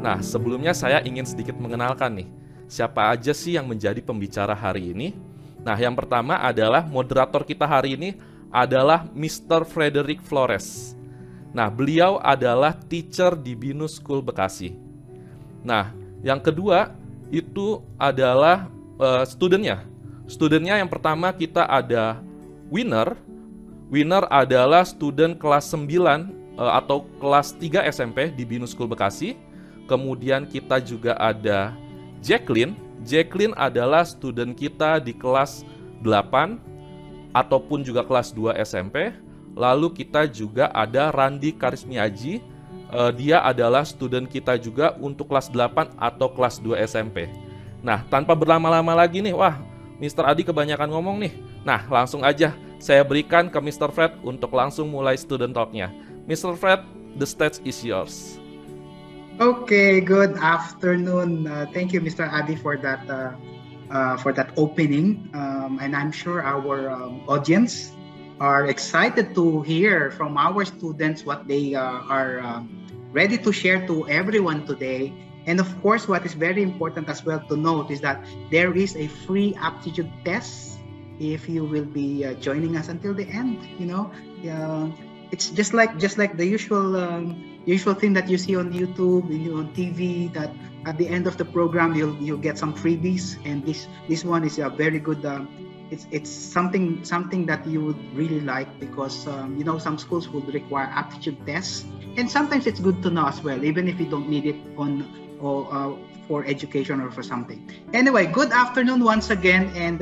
Nah, sebelumnya saya ingin sedikit mengenalkan nih, siapa aja sih yang menjadi pembicara hari ini. Nah, yang pertama adalah moderator kita hari ini adalah Mr. Frederick Flores. Nah, beliau adalah teacher di BINUS School Bekasi. Nah, yang kedua itu adalah studentnya. Studentnya yang pertama kita ada Winner. Winner adalah student kelas 9 atau kelas 3 SMP di BINUS School Bekasi. Kemudian kita juga ada Jacqueline. Jacqueline adalah student kita di kelas 8 ataupun juga kelas 2 SMP. Lalu kita juga ada Randi Karismiaji. Dia adalah student kita juga untuk kelas 8 atau kelas 2 SMP. Nah, tanpa berlama-lama lagi nih, wah, Mr. Adi kebanyakan ngomong nih. Nah, langsung aja saya berikan ke Mr. Fred untuk langsung mulai student talk-nya. Mr. Fred, the stage is yours. Okay, good afternoon. Thank you, Mr. Adi, for that opening. And I'm sure our audience are excited to hear from our students what they are ready to share to everyone today. And of course, what is very important as well to note is that there is a free aptitude test if you will be joining us until the end. It's just like the usual thing that you see on YouTube, on TV, that at the end of the program you'll get some freebies, and this one is a very good. It's something that you would really like, because some schools would require aptitude tests, and sometimes it's good to know as well, even if you don't need it for education or for something. Anyway, good afternoon once again, and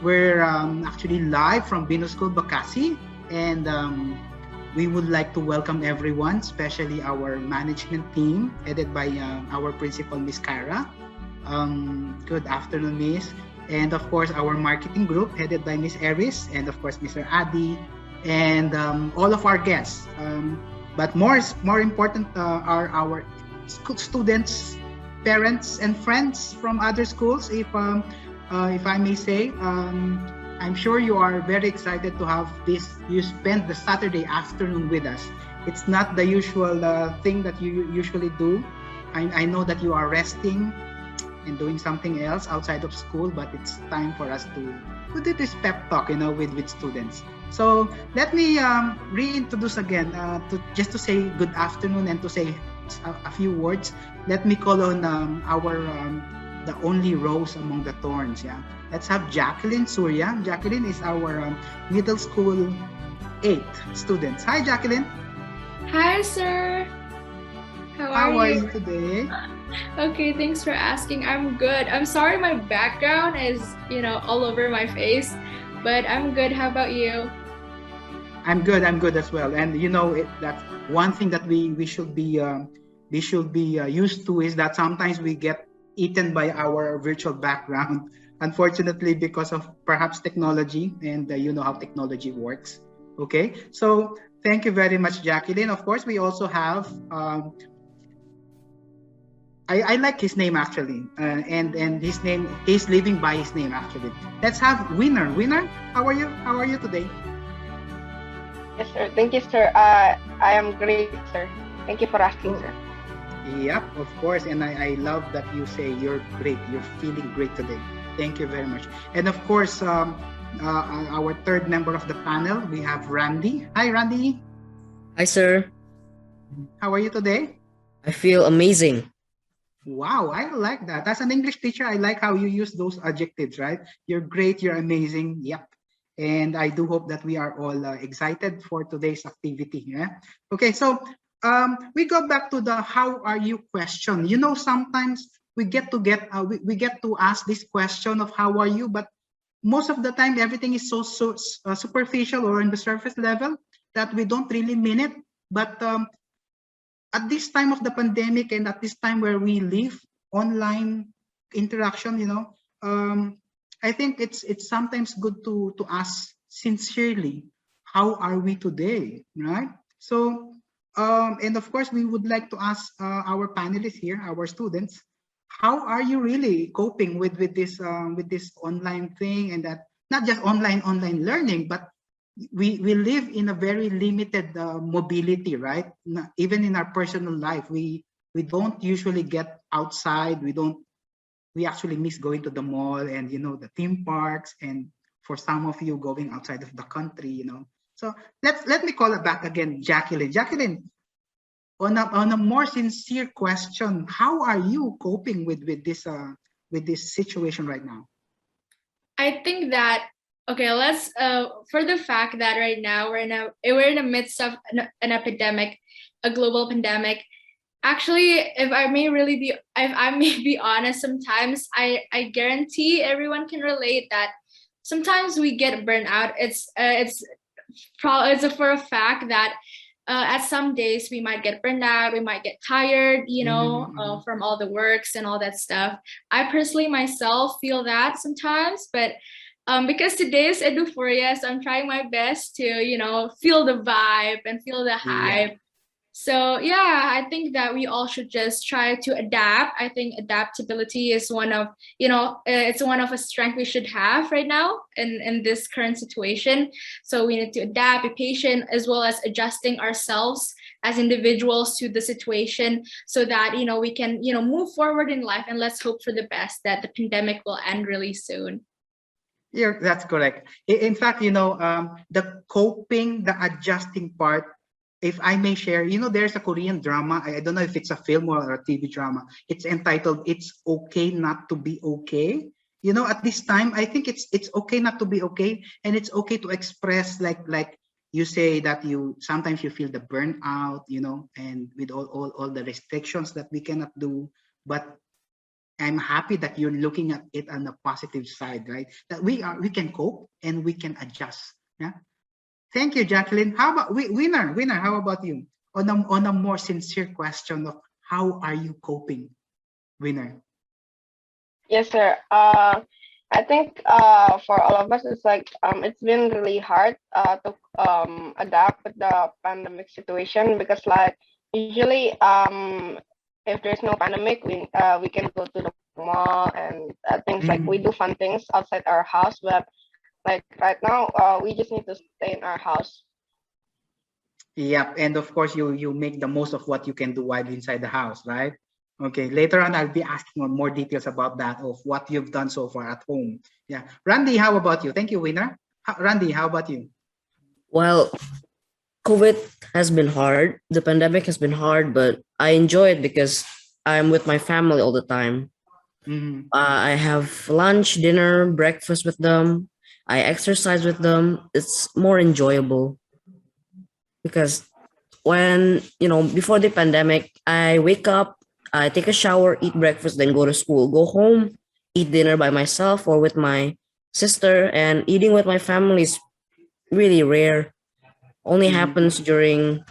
we're actually live from BINUS School Bekasi, and we would like to welcome everyone, especially our management team headed by our principal, Miss Cara. Good afternoon, Miss. And of course, our marketing group headed by Miss Eris, and of course, Mr. Adi, and all of our guests. But more important are our school students, parents, and friends from other schools. If I may say, I'm sure you are very excited to have this. You spend the Saturday afternoon with us. It's not the usual thing that you usually do. I know that you are resting and doing something else outside of school, but it's time for us to do this pep talk, with students. So let me reintroduce again just to say good afternoon and to say a few words. Let me call on the only rose among the thorns. Yeah, let's have Jacqueline Surya. Jacqueline is our middle school 8 students. Hi, Jacqueline. Hi, sir. How are you today? Okay, thanks for asking. I'm good. I'm sorry my background is, all over my face, but I'm good. How about you? I'm good as well. And that's one thing that we should be used to, is that sometimes we get eaten by our virtual background, unfortunately, because of perhaps technology, and you know how technology works. Okay, so thank you very much, Jacqueline. Of course, we also have I like his name actually, and his name, he's living by his name actually. Let's have Winner. Winner, how are you today? Yes, sir. Thank you, sir. I am great, sir. Thank you for asking, sir. Yep, of course. And I love that you say you're great. You're feeling great today. Thank you very much. And of course, our third member of the panel, we have Randy. Hi, Randy. Hi, sir. How are you today? I feel amazing. Wow, I like that. As an English teacher, I like how you use those adjectives, right? You're great, you're amazing. Yep. And I do hope that we are all excited for today's activity. Yeah. Okay, so we go back to the "how are you" question. Sometimes we get to ask this question of "how are you," but most of the time everything is so superficial or on the surface level that we don't really mean it. But at this time of the pandemic, and at this time where we live online interaction, I think it's sometimes good to ask sincerely, how are we today, right? So, and of course, we would like to ask our panelists here, our students, how are you really coping with this online thing, and that not just online learning, but we live in a very limited mobility, right? Even in our personal life, we don't usually get outside. We actually miss going to the mall and the theme parks, and for some of you going outside of the country. So let me call it back again, Jacqueline. Jacqueline, on a more sincere question, how are you coping with this situation right now? I think that okay, let's for the fact that right now we're in the midst of an epidemic, a global pandemic. Actually, if I may be honest, sometimes I guarantee everyone can relate that sometimes we get burnt out. It's for a fact that at some days we might get burned out, we might get tired, from all the works and all that stuff. I personally myself feel that sometimes, but because today is Euphoria, so I'm trying my best to, feel the vibe and feel the hype. So yeah, I think that we all should just try to adapt. I think adaptability is one of, it's one of a strength we should have right now in this current situation. So we need to adapt, be patient, as well as adjusting ourselves as individuals to the situation so that, we can, move forward in life, and let's hope for the best that the pandemic will end really soon. Yeah, that's correct. In fact, the coping, the adjusting part, if I may share, there's a Korean drama. I don't know if it's a film or a TV drama. It's entitled "It's Okay Not to Be Okay." At this time, I think it's okay not to be okay, and it's okay to express like you say that sometimes you feel the burnout, and with all the restrictions that we cannot do. But I'm happy that you're looking at it on the positive side, right? That we can cope and we can adjust. Yeah. Thank you, Jacqueline. How about Winner? Winner, how about you? On a more sincere question of how are you coping, Winner? Yes, sir. I think for all of us, it's like it's been really hard to adapt with the pandemic situation, because like usually if there's no pandemic, we can go to the mall and things like we do fun things outside our house, but like right now we just need to stay in our house. Yeah, and of course you make the most of what you can do while inside the house, right? Okay, later on I'll be asking on more details about that, of what you've done so far at home. Yeah, Randy, how about you? Thank you, Winner. Randy, how about you? Well, COVID has been hard. The pandemic has been hard, but I enjoy it because I'm with my family all the time. I have lunch, dinner, breakfast with them. I exercise with them. It's more enjoyable because when, before the pandemic, I wake up, I take a shower, eat breakfast, then go to school, go home, eat dinner by myself or with my sister, and eating with my family is really rare. Only happens during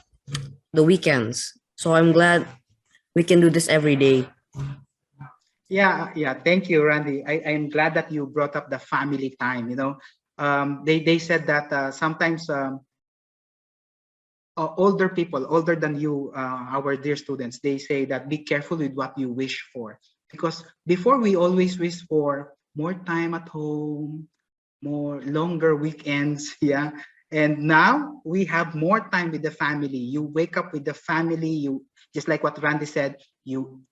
the weekends. So I'm glad we can do this every day. Yeah. Thank you, Randy. I'm glad that you brought up the family time. They said that sometimes older people, older than you, our dear students, they say that be careful with what you wish for, because before we always wish for more time at home, more longer weekends. Yeah. And now we have more time with the family. You wake up with the family. You, just like what Randy said, you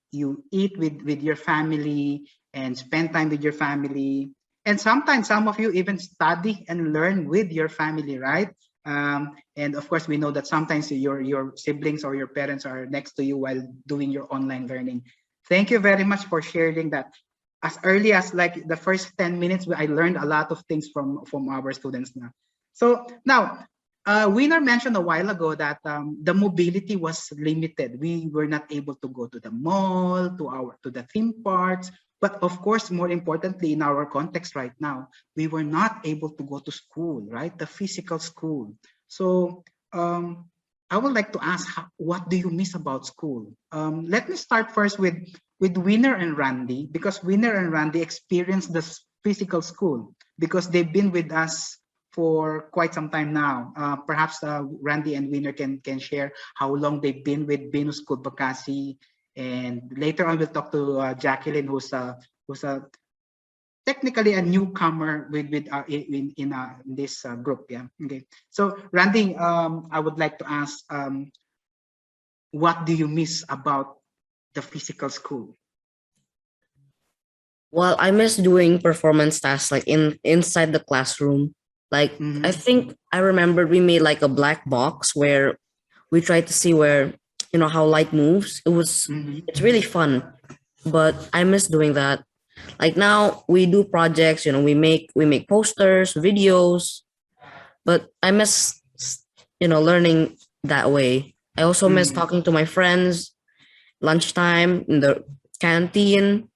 eat with your family and spend time with your family. And sometimes some of you even study and learn with your family, right? And of course, we know that sometimes your siblings or your parents are next to you while doing your online learning. Thank you very much for sharing that. As early as like the first 10 minutes, I learned a lot of things from our students now. So now, Winner mentioned a while ago that the mobility was limited. We were not able to go to the mall, to the theme parks. But of course, more importantly, in our context right now, we were not able to go to school, right? The physical school. So I would like to ask, what do you miss about school? Let me start first with Winner and Randy, because Winner and Randy experienced the physical school because they've been with us for quite some time now. Perhaps Randy and Winner can share how long they've been with BINUS School Bekasi, and later on we'll talk to Jacqueline, who's a technically a newcomer with in this group. Yeah. Okay. So Randy, I would like to ask, what do you miss about the physical school? Well, I miss doing performance tasks like inside the classroom. Like I think I remember we made like a black box where we tried to see where how light moves. It's really fun, but I miss doing that. Like now we do projects, we make posters, videos, but I miss learning that way. I also miss talking to my friends, lunchtime in the canteen,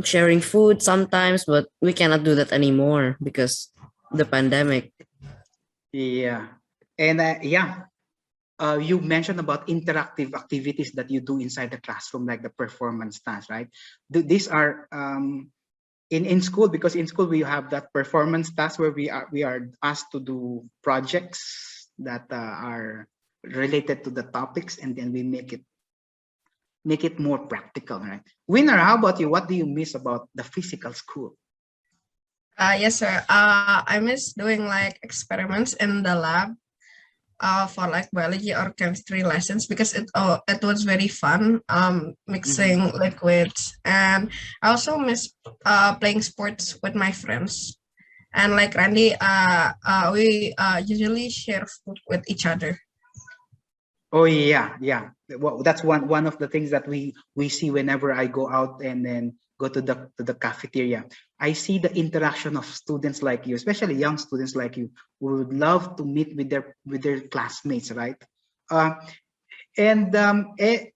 sharing food sometimes, but we cannot do that anymore because the pandemic. Yeah. And you mentioned about interactive activities that you do inside the classroom, like the performance tasks, right? These are in school, because in school we have that performance task where we are asked to do projects that are related to the topics, and then we make it more practical, right? Winner, how about you? What do you miss about the physical school? Yes, sir. I miss doing like experiments in the lab for like biology or chemistry lessons because it was very fun mixing liquids, and I also miss playing sports with my friends. And like Randy, we usually share food with each other. Oh yeah, yeah. Well, that's one of the things that we see whenever I go out and then go to the cafeteria. I see the interaction of students like you, especially young students like you, who would love to meet with their classmates, right? Uh, and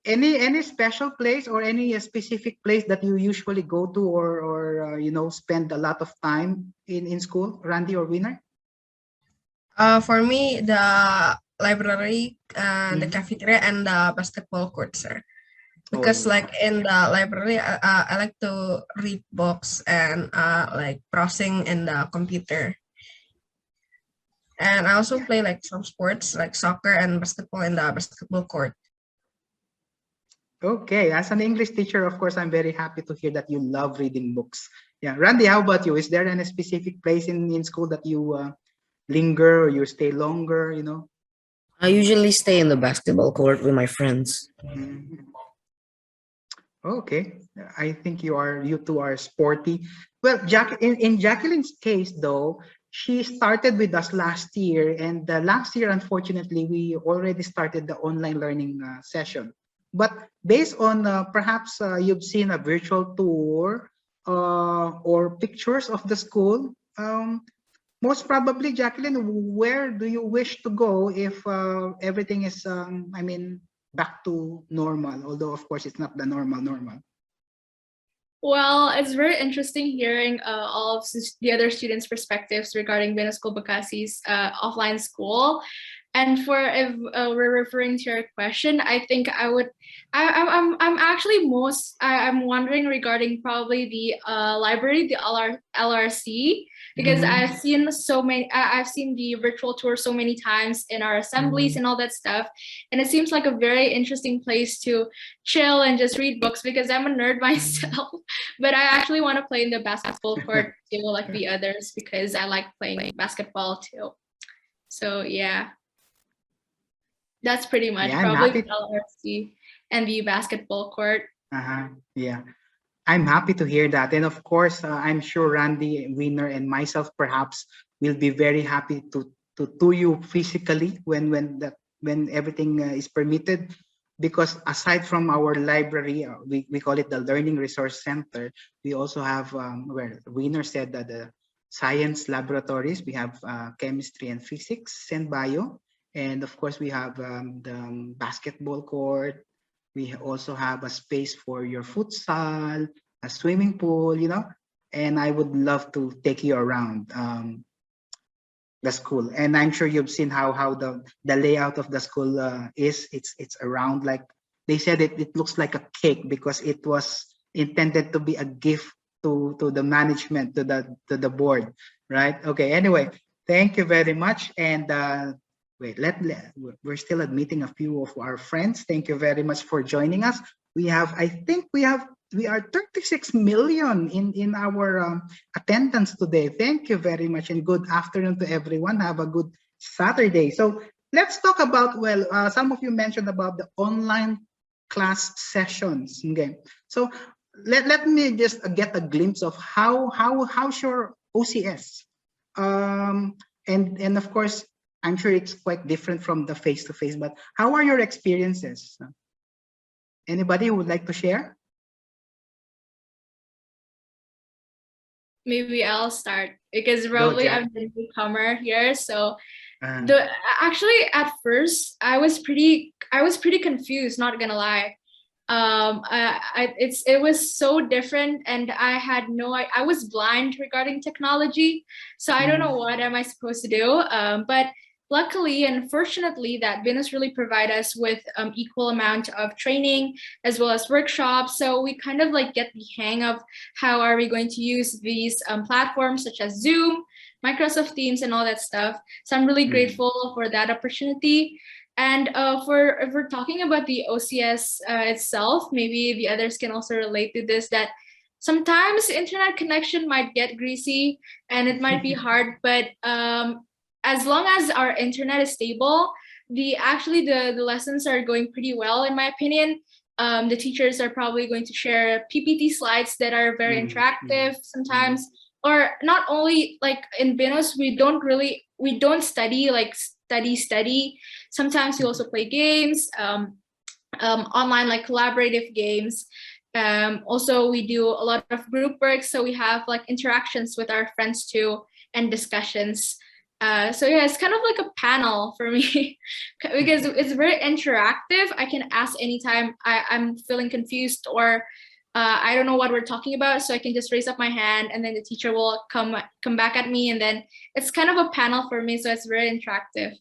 any special place or any specific place that you usually go to, or spend a lot of time in school, Randy or Winner? For me, the library, the cafeteria, and the basketball court, sir. Because like in the library, I like to read books and like browsing in the computer. And I also play like some sports like soccer and basketball in the basketball court. Okay, as an English teacher, of course, I'm very happy to hear that you love reading books. Yeah, Randy, how about you? Is there any specific place in school that you linger or you stay longer? I usually stay in the basketball court with my friends. Okay, I think you two are sporty. Well, in Jacqueline's case, though, she started with us last year, and last year, unfortunately, we already started the online learning session. But based on perhaps you've seen a virtual tour or pictures of the school, most probably, Jacqueline, where do you wish to go if everything is, back to normal? Although, of course, it's not the normal. Well, it's very interesting hearing all of the other students' perspectives regarding BINUS School Bekasi's offline school. And if we're referring to your question, I think I'm actually I'm wondering regarding probably the library, the LRC, because I've seen I've seen the virtual tour so many times in our assemblies and all that stuff, and it seems like a very interesting place to chill and just read books, because I'm a nerd myself, but I actually want to play in the basketball court too, like the others, because I like playing basketball too. So yeah. That's pretty much probably the LRC and the basketball court. Yeah, I'm happy to hear that. And of course, I'm sure Randy, Winner, and myself perhaps will be very happy to you physically when everything is permitted. Because aside from our library, we call it the Learning Resource Center, we also have, where Winner said that the science laboratories, we have chemistry and physics and bio. And of course, we have the basketball court. We also have a space for your futsal, a swimming pool, and I would love to take you around the school. And I'm sure you've seen how the layout of the school is. It's around, like they said, it looks like a cake because it was intended to be a gift to the management, to the board, right? Okay, anyway, thank you very much. And wait, we're still admitting a few of our friends. Thank you very much for joining us. I think we have we are 36 million in our attendance today. Thank you very much, and good afternoon to everyone. Have a good Saturday. So let's talk about, well, some of you mentioned about the online class sessions. Okay, so let me just get a glimpse of how's your OCS, and of course I'm sure it's quite different from the face-to-face, but how are your experiences? Anybody who would like to share? Maybe I'll start because Go, probably Jack. I'm the newcomer here. So the actually at first I was pretty confused, not gonna lie. It was so different, and I had I was blind regarding technology, so I don't know what am I supposed to do. But luckily and fortunately that BINUS really provide us with equal amount of training as well as workshops. So we kind of like get the hang of how are we going to use these platforms such as Zoom, Microsoft Teams, and all that stuff. So I'm really grateful for that opportunity. And if we're talking about the OCS itself, maybe the others can also relate to this, that sometimes internet connection might get greasy and it might be hard, but as long as our internet is stable, the lessons are going pretty well, in my opinion. The teachers are probably going to share PPT slides that are very interactive sometimes, or not only like in BINUS, we don't study like study. Sometimes we also play games, online like collaborative games. Also, we do a lot of group work, so we have like interactions with our friends too and discussions. So yeah, it's kind of like a panel for me because it's very interactive. I can ask anytime I'm feeling confused or I don't know what we're talking about, so I can just raise up my hand and then the teacher will come back at me, and then it's kind of a panel for me, so it's very interactive.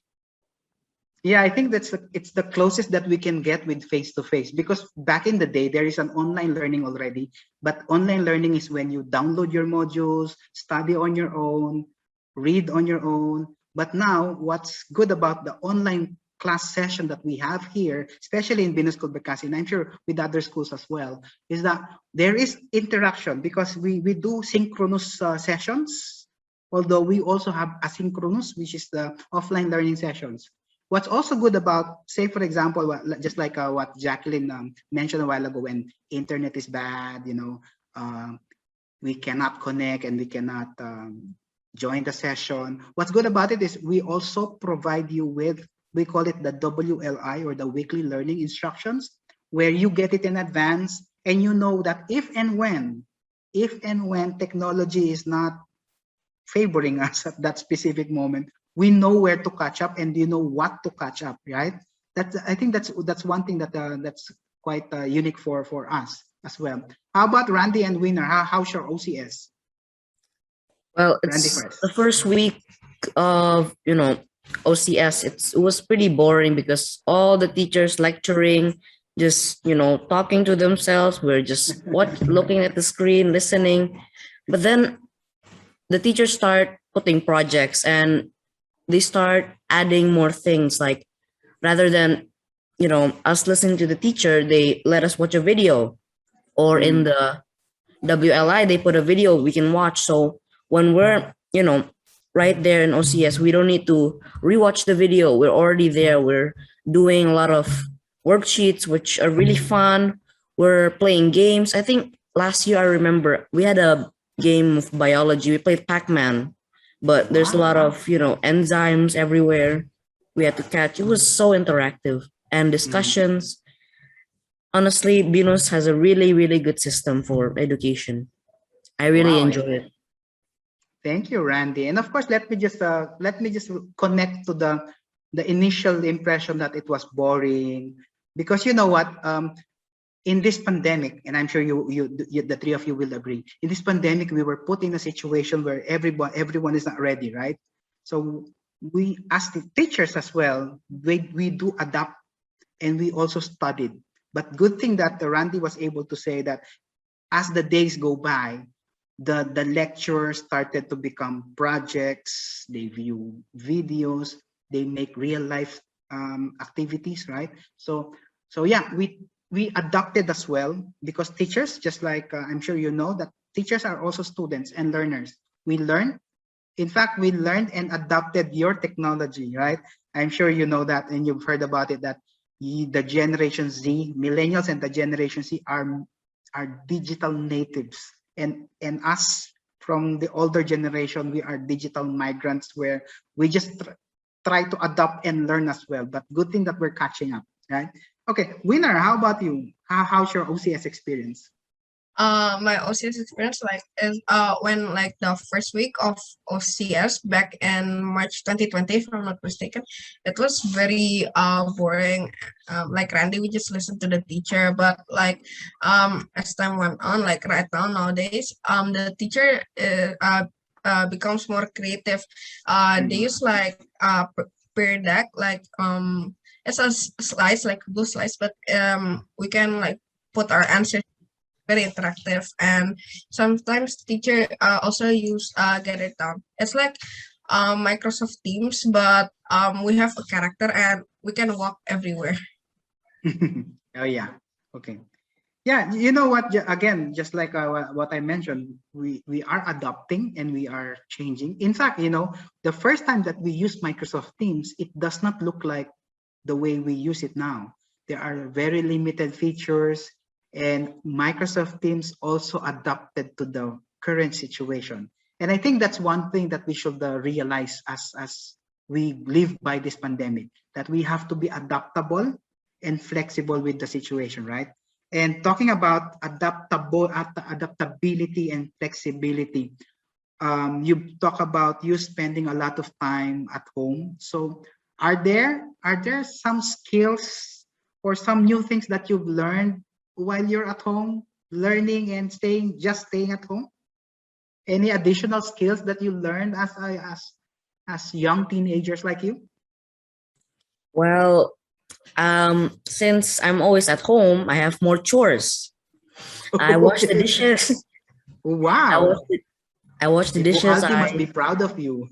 Yeah, I think it's the closest that we can get with face-to-face, because back in the day there is an online learning already, but online learning is when you download your modules, study on your own, read on your own. But now what's good about the online class session that we have here, especially in BINUS School Bekasi, and I'm sure with other schools as well, is that there is interaction, because we do synchronous sessions, although we also have asynchronous, which is the offline learning sessions. What's also good about, say for example, just like what Jacqueline mentioned a while ago, when internet is bad, we cannot connect and we cannot join the session. What's good about it is we also provide you with, we call it the WLI, or the weekly learning instructions, where you get it in advance, and you know that if and when technology is not favoring us at that specific moment, we know where to catch up and you know what to catch up, right? I think that's one thing that's quite unique for us as well. How about Randy and Winner? How's your OCS? Well, it's the first week of OCS. It was pretty boring because all the teachers lecturing, just talking to themselves. We're just looking at the screen, listening. But then the teachers start putting projects and they start adding more things, like rather than us listening to the teacher, they let us watch a video, or in the WLI they put a video we can watch. So when we're right there in OCS, we don't need to rewatch the video. We're already there. We're doing a lot of worksheets which are really fun. We're playing games. I think last year, I remember we had a game of biology. We played Pac-Man, but there's a lot of enzymes everywhere we had to catch. It was so interactive, and discussions. Honestly, BINUS has a really, really good system for education. I really enjoy it. Thank you, Randy. And of course, let me just connect to the initial impression that it was boring, because you know what, in this pandemic, and I'm sure you the three of you will agree, in this pandemic we were put in a situation where everyone is not ready, right? So we, as the teachers as well, we do adapt, and we also studied. But good thing that Randy was able to say that as the days go by, the lectures started to become projects. They view videos, they make real life activities, right? So yeah, we we adopted as well, because teachers, just like I'm sure you know, that teachers are also students and learners. We learn. In fact, we learned and adopted your technology, right? I'm sure you know that, and you've heard about it, that the Generation Z, millennials and the Generation Z are digital natives. And us from the older generation, we are digital migrants, where we just try to adopt and learn as well. But good thing that we're catching up, right? Okay, Winner, how about you? How's your OCS experience? My OCS experience like is when like the first week of OCS back in March 2020, if I'm not mistaken, it was very boring. Like Randy, we just listened to the teacher, but like as time went on, like right now nowadays, the teacher becomes more creative. They use like per deck, like it's a slice, like Google slice, but we can like put our answers very interactive, and sometimes teacher also use get it down. It's like Microsoft Teams, but we have a character and we can walk everywhere. Oh yeah, okay. Yeah, you know what, again, just like what I mentioned, we are adopting and we are changing. In fact, you know, the first time that we use Microsoft Teams, it does not look like the way we use it now. There are very limited features, and Microsoft Teams also adapted to the current situation. And I think that's one thing that we should realize as we live by this pandemic, that we have to be adaptable and flexible with the situation, right? And talking about adaptability and flexibility, you talk about you spending a lot of time at home. So are there some skills or some new things that you've learned while you're at home, learning and staying at home? Any additional skills that you learned as young teenagers like you? Well, since I'm always at home, I have more chores. I wash the dishes. Wow. I wash the Cebu dishes. Alti must be proud of you.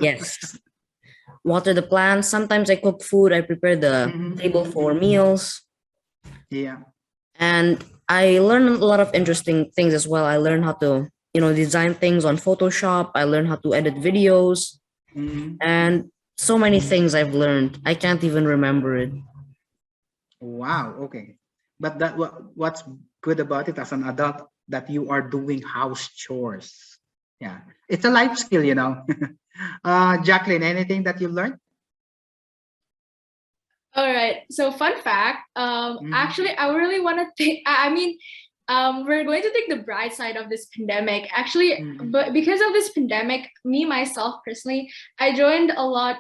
Yes. Water the plants. Sometimes I cook food. I prepare the table for meals. Yeah. And I learn a lot of interesting things as well. I learn how to, design things on Photoshop. I learn how to edit videos. And so many things I've learned. I can't even remember it. Wow. Okay. But what's good about it as an adult, that you are doing house chores. Yeah. It's a life skill, you know. Jacqueline, anything that you learned? All right. So fun fact. Actually, I really want to think. I mean, we're going to take the bright side of this pandemic. Actually, but because of this pandemic, me myself personally, I joined a lot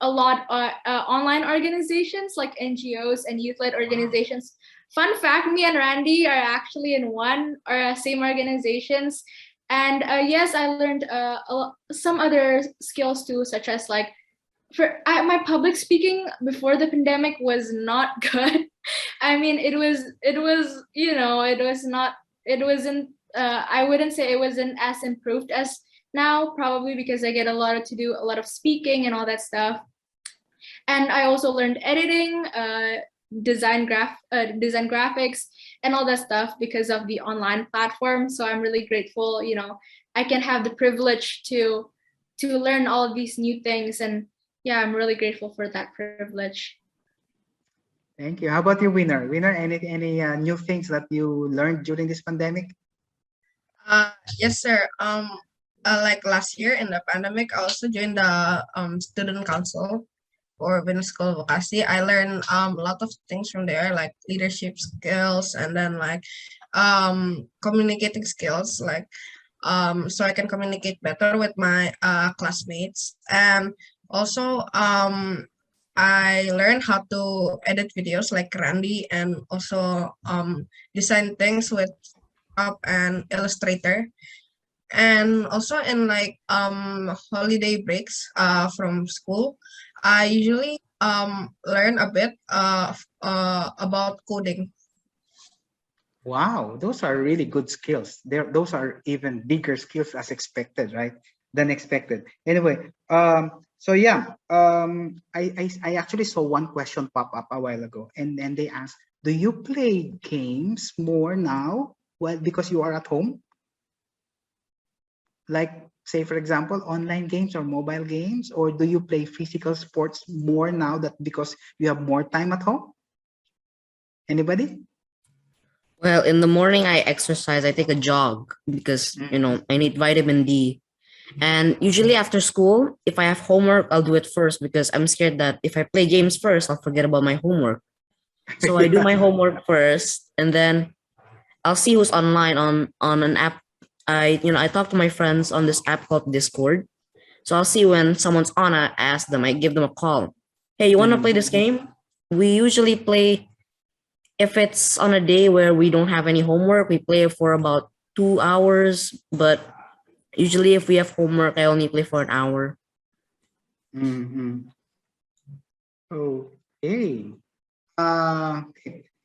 online organizations like NGOs and youth-led organizations. Fun fact: me and Randy are actually in one or same organizations, and yes, I learned some other skills too, such as like. My public speaking before the pandemic was not good. I mean, it was I wouldn't say it wasn't as improved as now, probably because I get a lot of speaking and all that stuff. And I also learned editing, design graphics and all that stuff because of the online platform. So I'm really grateful, I can have the privilege to learn all of these new things, and yeah, I'm really grateful for that privilege. Thank you. How about you, Winner? Winner, any new things that you learned during this pandemic? Yes, sir. Like last year in the pandemic, I also joined the student council for BINUS School Bekasi. I learned a lot of things from there, like leadership skills, and then like communicating skills, like so I can communicate better with my classmates. And also I learned how to edit videos like Randy, and also design things with Up and Illustrator. And also in like holiday breaks from school, I usually learn a bit about coding. Wow, those are really good skills. Those are even bigger skills as expected, right? Than expected. Anyway, so yeah, I actually saw one question pop up a while ago, and they asked, do you play games more now? Well, because you are at home? Like, say, for example, online games or mobile games? Or do you play physical sports more now that because you have more time at home? Anybody? Well, in the morning I exercise. I take a jog because I need vitamin D. And usually after school, if I have homework, I'll do it first because I'm scared that if I play games first, I'll forget about my homework. So I do my homework first, and then I'll see who's online on an app. I talk to my friends on this app called Discord. So I'll see when someone's on. I ask them. I give them a call. Hey, you want to play this game? We usually play. If it's on a day where we don't have any homework, we play for about 2 hours. But usually, if we have homework, I only play for an hour. Okay.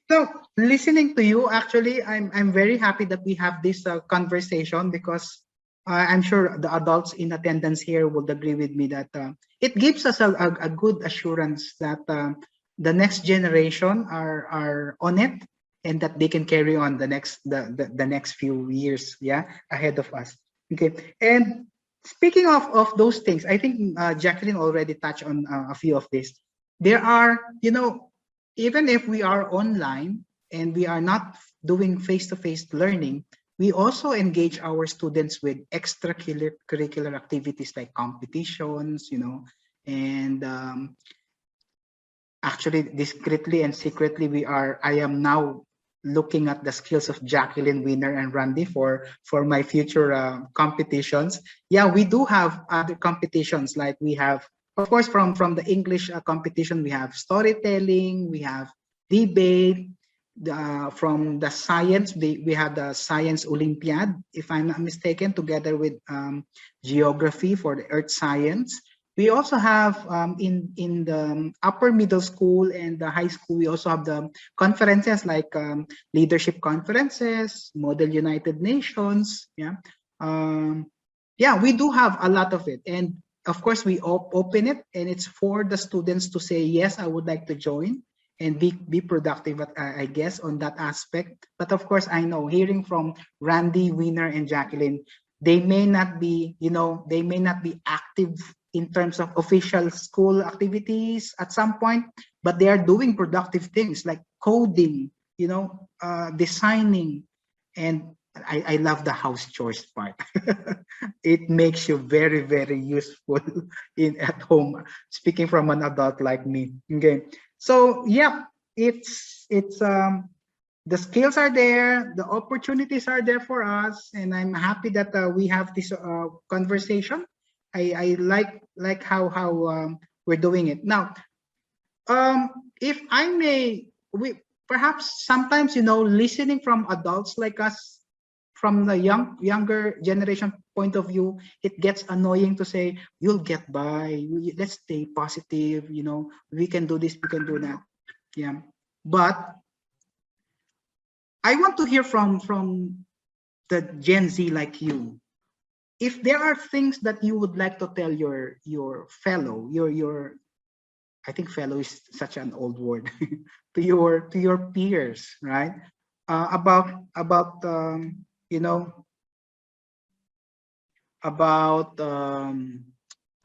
So listening to you, actually, I'm very happy that we have this conversation because I'm sure the adults in attendance here would agree with me that it gives us a good assurance that the next generation are on it and that they can carry on the next few years, ahead of us. Okay, and speaking of those things, I think Jacqueline already touched on a few of these. There are, even if we are online and we are not doing face-to-face learning, we also engage our students with extracurricular activities like competitions, and actually discreetly and secretly I am now looking at the skills of Jacqueline, Winner, and Randy for my future competitions. Yeah, we do have other competitions, like we have, of course, from the English competition, we have storytelling, we have debate. From the science, we have the Science Olympiad, if I'm not mistaken, together with geography for the earth science. We also have in the upper middle school and the high school, we also have the conferences like leadership conferences, Model United Nations. We do have a lot of it. And of course, we open it, and it's for the students to say, yes, I would like to join and be productive, I guess, on that aspect. But of course, I know, hearing from Randy, Winner, and Jacqueline, they may not be, they may not be active in terms of official school activities at some point, but they are doing productive things like coding, designing, and I love the house chores part. It makes you very, very useful at home, speaking from an adult like me. Okay, so yeah, it's the skills are there, the opportunities are there for us, and I'm happy that we have this conversation. I like how we're doing it now. If I may, we perhaps sometimes, listening from adults like us, from the younger generation point of view, it gets annoying to say, you'll get by, let's stay positive, we can do this, we can do that. Yeah, but I want to hear from the Gen Z like you. If there are things that you would like to tell your fellow, your I think fellow is such an old word, to your peers, right? About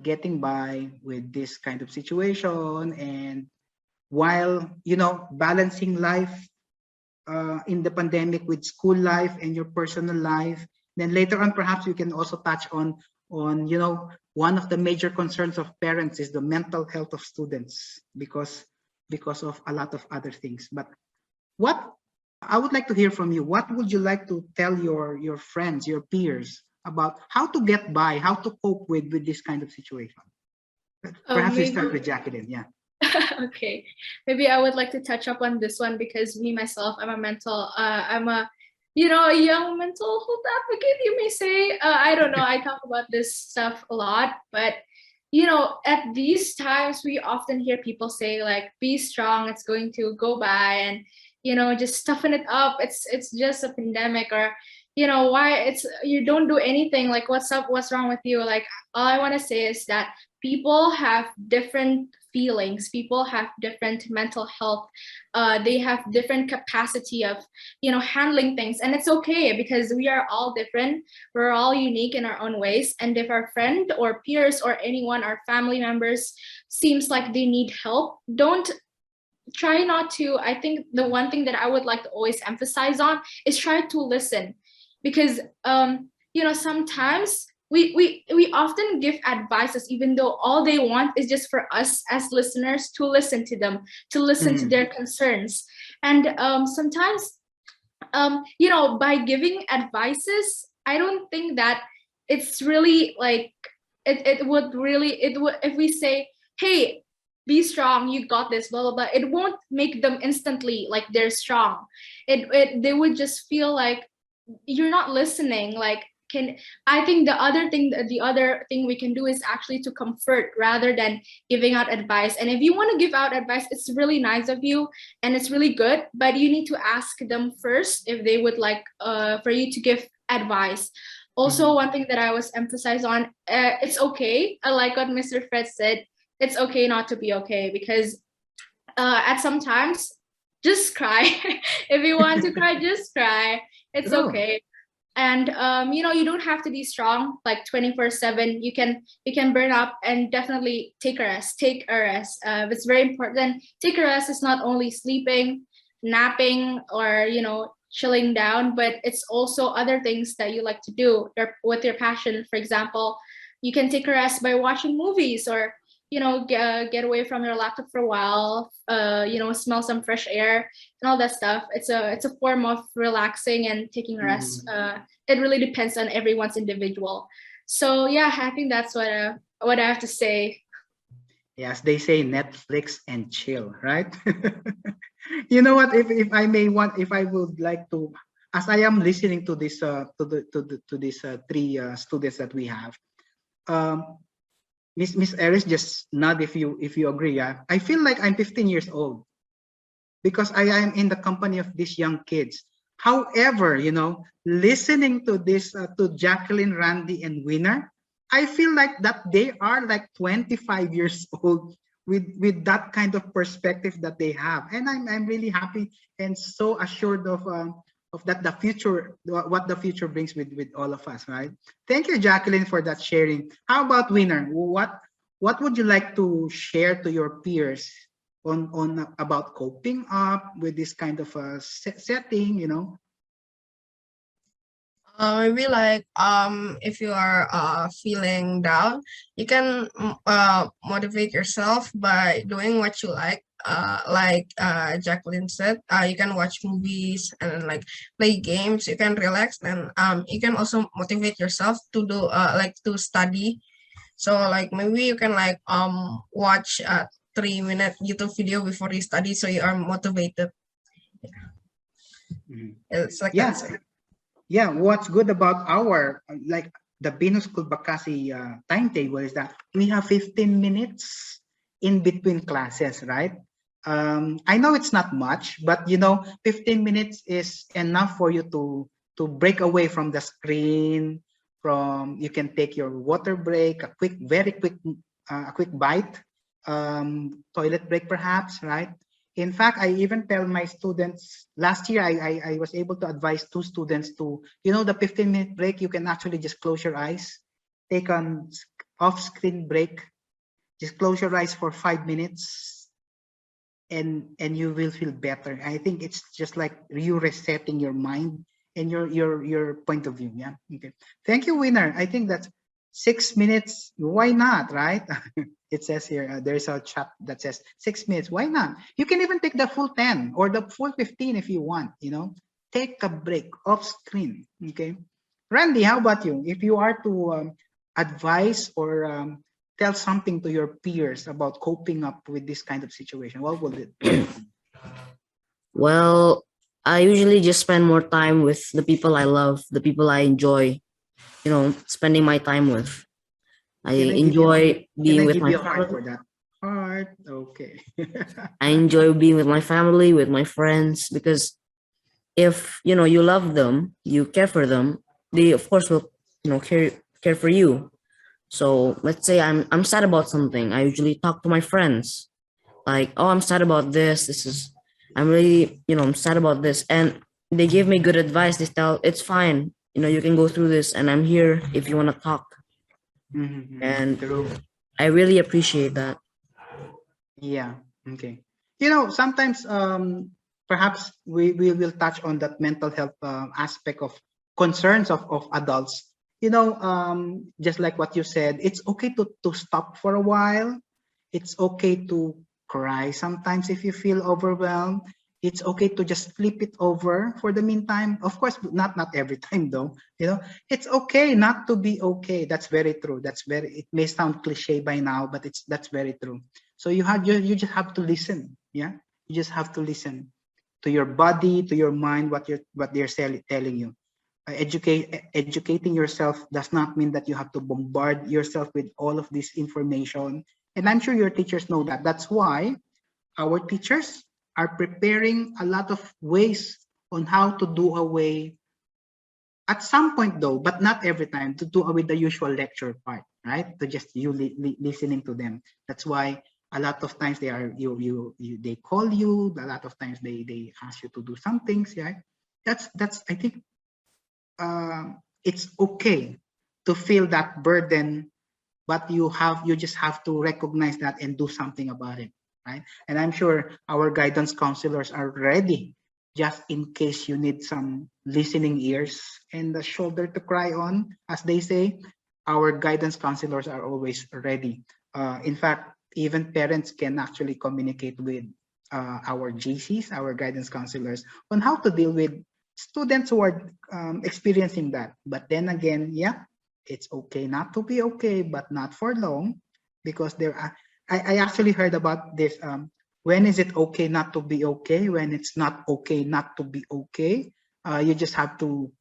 getting by with this kind of situation, and while balancing life in the pandemic with school life and your personal life. Then later on, perhaps you can also touch on one of the major concerns of parents is the mental health of students because of a lot of other things. But what I would like to hear from you, what would you like to tell your friends, your peers, about how to get by, how to cope with this kind of situation? Perhaps we start with Jacqueline. Yeah. Okay, maybe I would like to touch up on this one because me myself, I'm a young mental health advocate, you may say. I don't know, I talk about this stuff a lot, but at these times we often hear people say like, be strong, it's going to go by, and just toughen it up, it's just a pandemic, or why you don't do anything, like what's up, what's wrong with you. Like, all I want to say is that people have different feelings. People have different mental health. They have different capacity of, handling things. And it's okay because we are all different. We're all unique in our own ways. And if our friend or peers or anyone, our family members, seems like they need help, don't try not to. I think the one thing that I would like to always emphasize on is try to listen, because sometimes we often give advices even though all they want is just for us as listeners to listen to them, to listen to their concerns. And sometimes by giving advices, I don't think that it's really like it would if we say, hey, be strong, you got this, blah blah blah, it won't make them instantly like they're strong. They would just feel like you're not listening. I think the other thing we can do is actually to comfort rather than giving out advice. And if you want to give out advice, it's really nice of you and it's really good, but you need to ask them first if they would like for you to give advice. Also, one thing that I was emphasize on, it's okay. I like what Mr. Fred said. It's okay not to be okay, because at sometimes just cry. If you want to cry, just cry. It's okay. And you don't have to be strong like 24/7. You can burn up, and definitely take a rest. It's very important. Take a rest is not only sleeping, napping, or chilling down, but it's also other things that you like to do with your passion. For example, you can take a rest by watching movies, or get away from your laptop for a while, smell some fresh air and all that stuff. It's a form of relaxing and taking a rest. It really depends on everyone's individual. So yeah, I think that's what I have to say. Yes, they say Netflix and chill, right? You know what? If I would like to, as I am listening to this to these three students that we have, Miss Eris, just nod if you agree. Yeah, I feel like I'm 15 years old because I am in the company of these young kids. However, listening to this to Jacqueline, Randy, and Winner, I feel like that they are like 25 years old with that kind of perspective that they have, and I'm really happy and so assured of that the future, what the future brings with all of us, right? Thank you, Jacqueline, for that sharing. How about Winner? What would you like to share to your peers on about coping up with this kind of setting? Maybe like if you are feeling down, you can motivate yourself by doing what you like. Like Jacqueline said, you can watch movies and like play games. You can relax, and you can also motivate yourself to do like to study. So like maybe you can like watch a 3-minute YouTube video before you study, so you are motivated. It's like yeah. Yeah, what's good about our like the BINUS School Bekasi timetable is that we have 15 minutes in between classes, right? I know it's not much, but 15 minutes is enough for you to break away from the screen. You can take your water break, a very quick bite, toilet break perhaps, right? In fact, I even tell my students, last year I was able to advise 2 students to, the 15-minute break, you can actually just close your eyes, take an off-screen break, just close your eyes for 5 minutes, and you will feel better. I think it's just like you resetting your mind and your point of view. Yeah. Okay. Thank you, Winner. I think that's 6 minutes. Why not, right? It says here, there's a chat that says 6 minutes. Why not? You can even take the full 10 or the full 15 if you want, take a break off screen. Okay. Randy, how about you? If you are to advise or tell something to your peers about coping up with this kind of situation, what will it be? Well, I usually just spend more time with the people I love, the people I enjoy, spending my time with. I enjoy being with my heart for that. Heart, okay. I enjoy being with my family, with my friends, because if you love them, you care for them, they of course will care for you. So let's say I'm sad about something. I usually talk to my friends, like, oh, I'm sad about this. I'm really, I'm sad about this, and they give me good advice. They tell it's fine. You can go through this, and I'm here if you want to talk. And True. I really appreciate that. Yeah. Okay. Sometimes perhaps we will touch on that mental health aspect of concerns of adults. Just like what you said, it's okay to stop for a while. It's okay to cry sometimes if you feel overwhelmed. It's okay to just flip it over for the meantime. Of course, not every time though. It's okay not to be okay. That's very true. It may sound cliche by now, but that's very true. So you just have to listen. Yeah, you just have to listen to your body, to your mind, what they're telling you. Educating yourself does not mean that you have to bombard yourself with all of this information. And I'm sure your teachers know that. That's why our teachers are preparing a lot of ways on how to do away at some point though, but not every time, to do away the usual lecture part, right? To just you listening to them. That's why a lot of times they call you. A lot of times they ask you to do some things. Yeah, that's I think it's okay to feel that burden, but you just have to recognize that and do something about it, right? And I'm sure our guidance counselors are ready, just in case you need some listening ears and a shoulder to cry on, as they say. Our guidance counselors are always ready. In fact, even parents can actually communicate with our GCs, our guidance counselors, on how to deal with students who are experiencing that. But then again, yeah, it's okay not to be okay, but not for long, because there are. I actually heard about this. When is it okay not to be okay? When it's not okay not to be okay? You just have to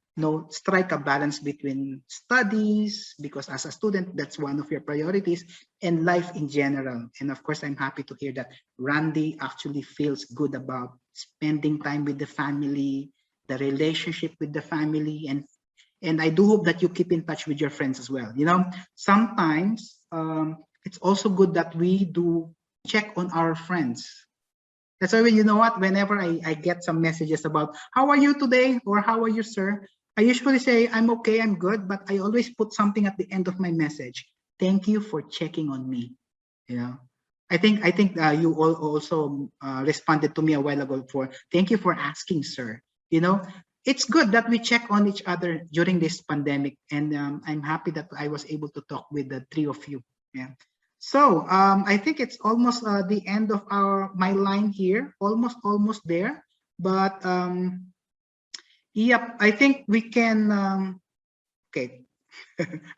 strike a balance between studies, because as a student, that's one of your priorities, and life in general. And of course, I'm happy to hear that Randy actually feels good about spending time with the family, the relationship with the family, and I do hope that you keep in touch with your friends as well. Sometimes it's also good that we do check on our friends. That's why, whenever I get some messages about how are you today or how are you, sir, I usually say I'm okay, I'm good, but I always put something at the end of my message. Thank you for checking on me. I think you all also responded to me a while ago for thank you for asking, sir. It's good that we check on each other during this pandemic, and I'm happy that I was able to talk with the three of you. Yeah. So I think it's almost the end of my line here, almost there. But yep, I think we can. Okay,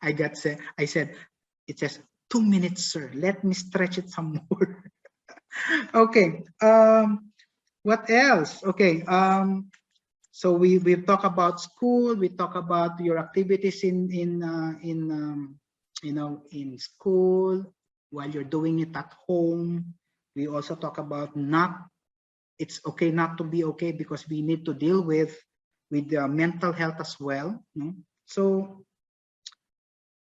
I said it says 2 minutes, sir. Let me stretch it some more. Okay. What else? Okay. So we've talked about school. We talk about your activities in school while you're doing it at home. We also talk about it's okay not to be okay, because we need to deal with mental health as well. So,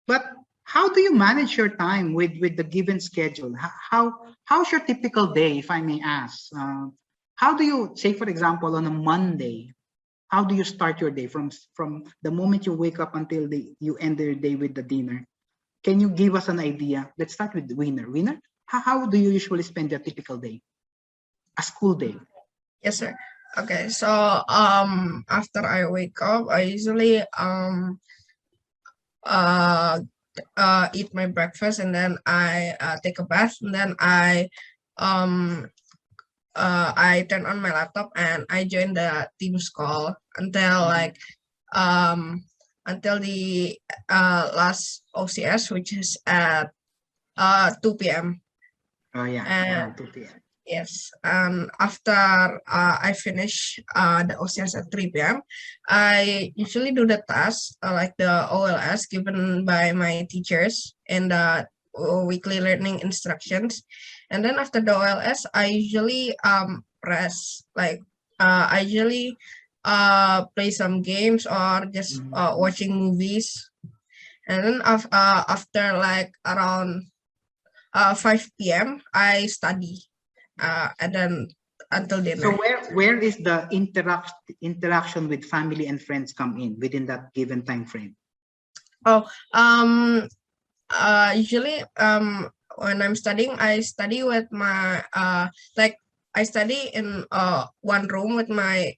but how do you manage your time with the given schedule? How's your typical day, if I may ask? How do you, say for example, on a Monday? How do you start your day from the moment you wake up until you end your day with the dinner? Can you give us an idea? Let's start with Winner. Winner, how do you usually spend your typical day? A school day? Yes, sir. Okay, so after I wake up, I usually eat my breakfast, and then I take a bath, and then I turn on my laptop and I join the Teams call until until the last OCS, which is at 2 p.m. Oh yeah, And 2 p.m. yes, and after I finish the OCS at 3 p.m., I usually do the tasks like the OLS given by my teachers and the weekly learning instructions. And then after the OLS, I usually press, like I usually play some games or just watching movies. and then after like around 5 p.m. I study, and then until dinner. So where is the interaction with family and friends come in within that given time frame? Usually when I'm studying, I study with my I study in one room with my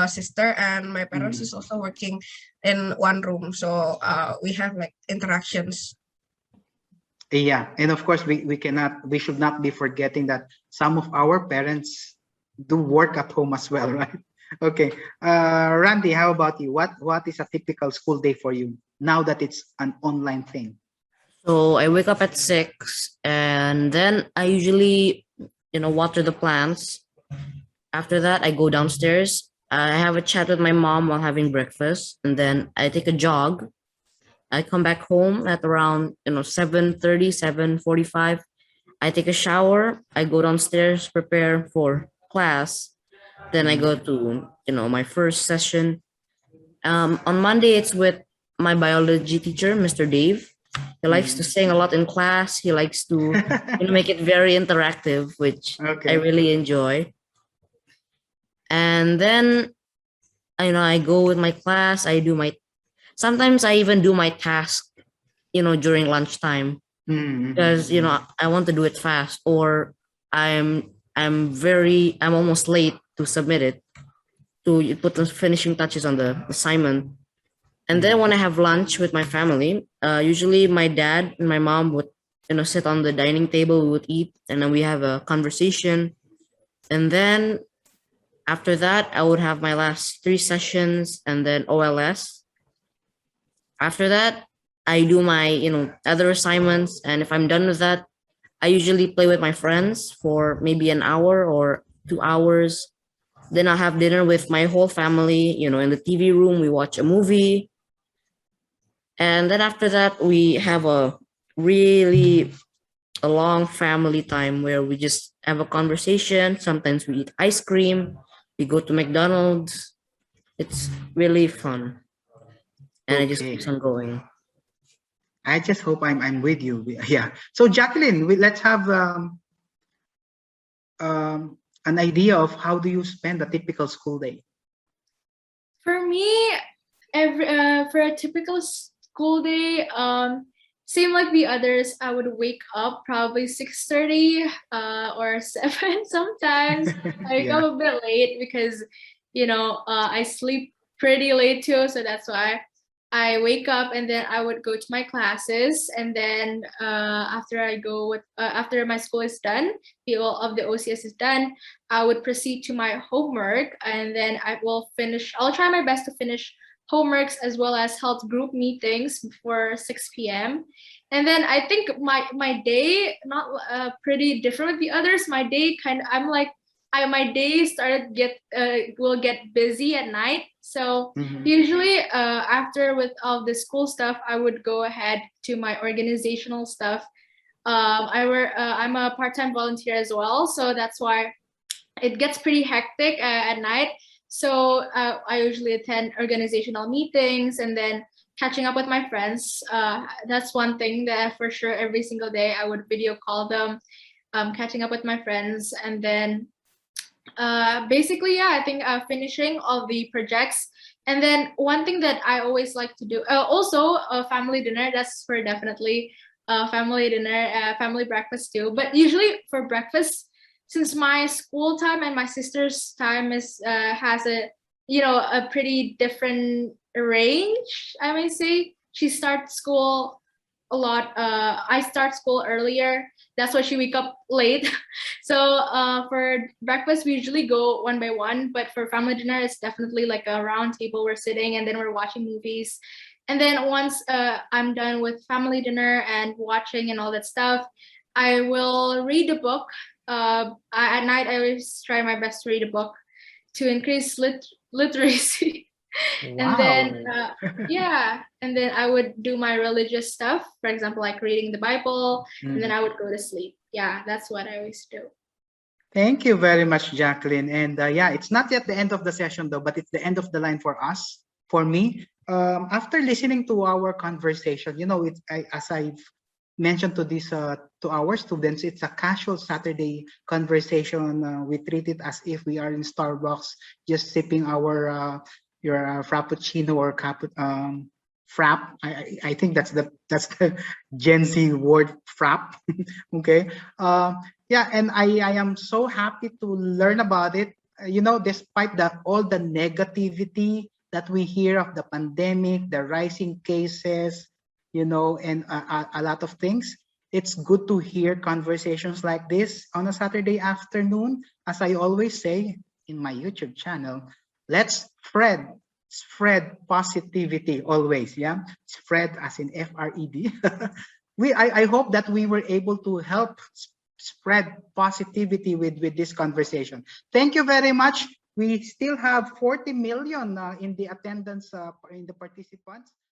sister, and my parents is also working in one room, so we have like interactions. Yeah, and of course we should not be forgetting that some of our parents do work at home as well, right? Okay, Randy, how about you? What is a typical school day for you now that it's an online thing? So I wake up at 6, and then I usually, water the plants. After that, I go downstairs. I have a chat with my mom while having breakfast, and then I take a jog. I come back home at around 7:30, 7:45. I take a shower. I go downstairs, prepare for class. Then I go to my first session. On Monday, it's with my biology teacher, Mr. Dave. He likes to sing a lot in class. He likes to make it very interactive, which I really enjoy. And then I go with my class. Sometimes I even do my task during lunchtime, because I want to do it fast, or I'm almost late to submit it, to put the finishing touches on the assignment. And then when I have lunch with my family, usually my dad and my mom would sit on the dining table. We would eat, and then we have a conversation. And then after that, I would have my last 3 sessions, and then OLS. After that, I do my other assignments, and if I'm done with that, I usually play with my friends for maybe an hour or 2 hours. Then I'll have dinner with my whole family, in the TV room. We watch a movie. And then after that, we have a long family time where we just have a conversation. Sometimes we eat ice cream. We go to McDonald's. It's really fun. And it just keeps on going. I just hope I'm with you. Yeah. So Jacqueline, let's have an idea of how do you spend a typical school day? For me, for a typical school day, same like the others, I would wake up probably 6:30 or 7 sometimes. I wake up a bit late because I sleep pretty late too, so that's why. I wake up and then I would go to my classes, and then after my school is done, of the OCS is done, I would proceed to my homework, and then I'll try my best to finish homeworks as well as health group meetings before 6 p.m. And then I think my day not pretty different with the others. My day my day will get busy at night. So usually after with all the school stuff, I would go ahead to my organizational stuff. I'm a part-time volunteer as well, so that's why it gets pretty hectic at night. So I usually attend organizational meetings and then catching up with my friends. That's one thing that for sure every single day I would video call them, catching up with my friends, and then basically, I think finishing all the projects. And then one thing that I always like to do, also family dinner, that's for definitely family dinner, family breakfast too. But usually for breakfast, since my school time and my sister's time has a pretty different range, I may say. She starts school a lot. I start school earlier. That's why she wake up late. So for breakfast, we usually go one by one. But for family dinner, it's definitely like a round table. We're sitting and then we're watching movies. And then once I'm done with family dinner and watching and all that stuff, I will read a book. At night, I always try my best to read a book to increase literacy. And then and then I would do my religious stuff, for example, like reading the Bible, and then I would go to sleep. Yeah, that's what I always do. Thank you very much, Jacqueline. And it's not yet the end of the session though, but it's the end of the line for us, for me. after listening to our conversation, you know, as I've mentioned to this to our students, it's a casual Saturday conversation. We treat it as if we are in Starbucks, just sipping our your frappuccino or frap. I think that's the Gen Z word, frap. Okay. Yeah, and I am so happy to learn about it. You know, despite all the negativity that we hear of the pandemic, the rising cases, you know, and a lot of things, it's good to hear conversations like this on a Saturday afternoon. As I always say in my YouTube channel, let's spread positivity always. Yeah, spread as in FRED. I hope that we were able to help spread positivity with this conversation. Thank you very much. We still have 40 million in the attendance in the participants.